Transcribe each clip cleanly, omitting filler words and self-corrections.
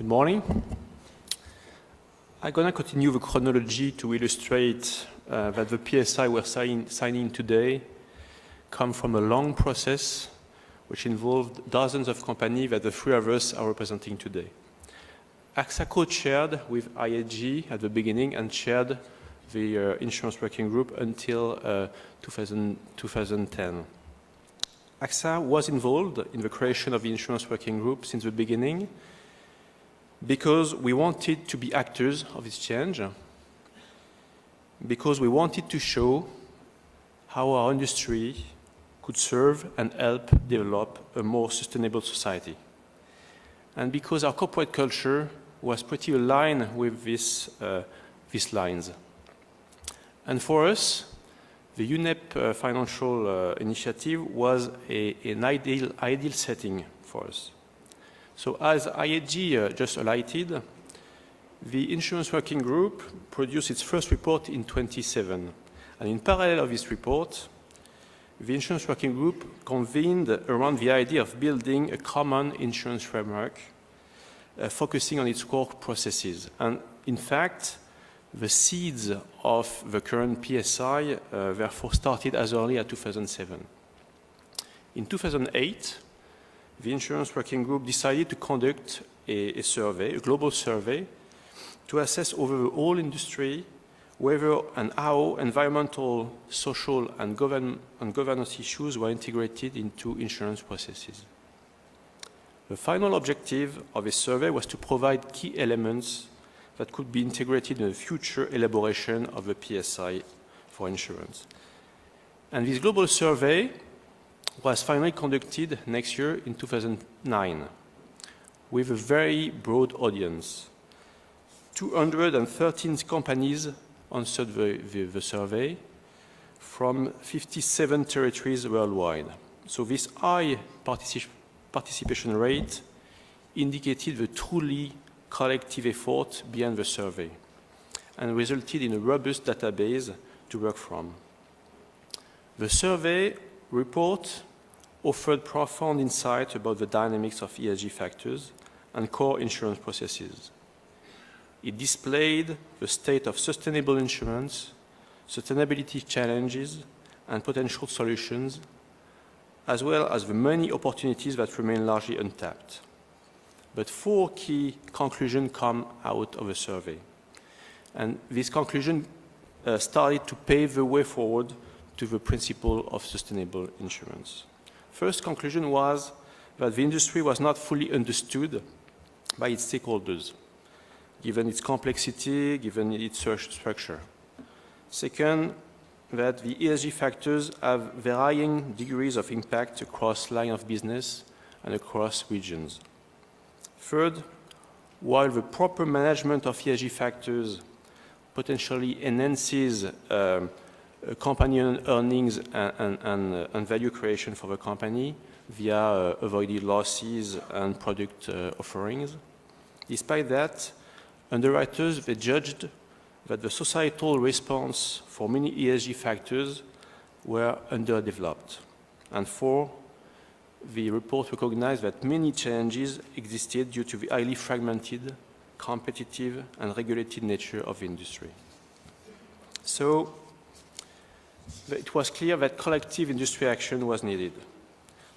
Good morning. I'm going to continue the chronology to illustrate that the PSI we're signing today come from a long process which involved dozens of companies that the three of us are representing today. AXA co-chaired with IAG at the beginning and chaired the insurance working group until 2010. AXA was involved in the creation of the insurance working group since the beginning because we wanted to be actors of this change, because we wanted to show how our industry could serve and help develop a more sustainable society. And because our corporate culture was pretty aligned with these lines. And for us, the UNEP financial initiative was an ideal setting for us. So as IAG just highlighted, the Insurance Working Group produced its first report in 2007. And in parallel of this report, the Insurance Working Group convened around the idea of building a common insurance framework, focusing on its core processes. And in fact, the seeds of the current PSI therefore started as early as 2007. In 2008, the Insurance Working Group decided to conduct a survey, a global survey, to assess over the whole industry whether and how environmental, social, and governance issues were integrated into insurance processes. The final objective of the survey was to provide key elements that could be integrated in the future elaboration of the PSI for insurance. And this global survey was finally conducted next year in 2009 with a very broad audience. 213 companies answered the survey from 57 territories worldwide. So this high participation rate indicated the truly collective effort behind the survey and resulted in a robust database to work from. The survey report offered profound insight about the dynamics of ESG factors and core insurance processes. It displayed the state of sustainable insurance, sustainability challenges, and potential solutions, as well as the many opportunities that remain largely untapped. But four key conclusions come out of the survey. And this conclusion started to pave the way forward to the principle of sustainable insurance. First conclusion was that the industry was not fully understood by its stakeholders, given its complexity, given its structure. Second, that the ESG factors have varying degrees of impact across lines of business and across regions. Third, while the proper management of ESG factors potentially enhances company earnings and value creation for the company via avoided losses and product offerings. Despite that, underwriters, they judged that the societal response for many ESG factors were underdeveloped. And four, the report recognized that many challenges existed due to the highly fragmented, competitive, and regulated nature of the industry. So, it was clear that collective industry action was needed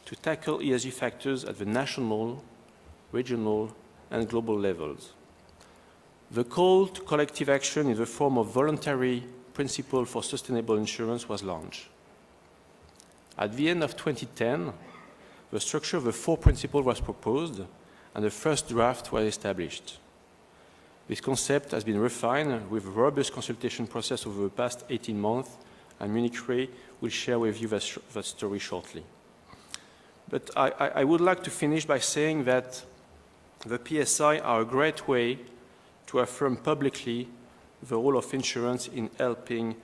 to tackle ESG factors at the national, regional, and global levels. The call to collective action in the form of voluntary principle for sustainable insurance was launched. At the end of 2010, the structure of the four principles was proposed and the first draft was established. This concept has been refined with a robust consultation process over the past 18 months, and Menioux will share with you that story shortly. But I would like to finish by saying that the PSI are a great way to affirm publicly the role of insurance in helping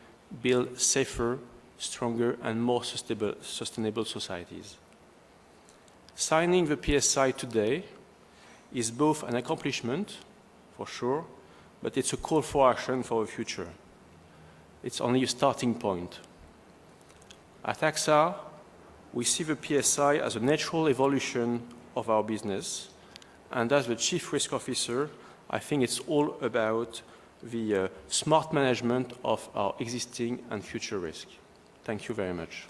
build safer, stronger, and more sustainable societies. Signing the PSI today is both an accomplishment, for sure, but it's a call for action for the future. It's only a starting point. At AXA, we see the PSI as a natural evolution of our business And as the Chief Risk Officer, I think it's all about the smart management of our existing and future risk. Thank you very much.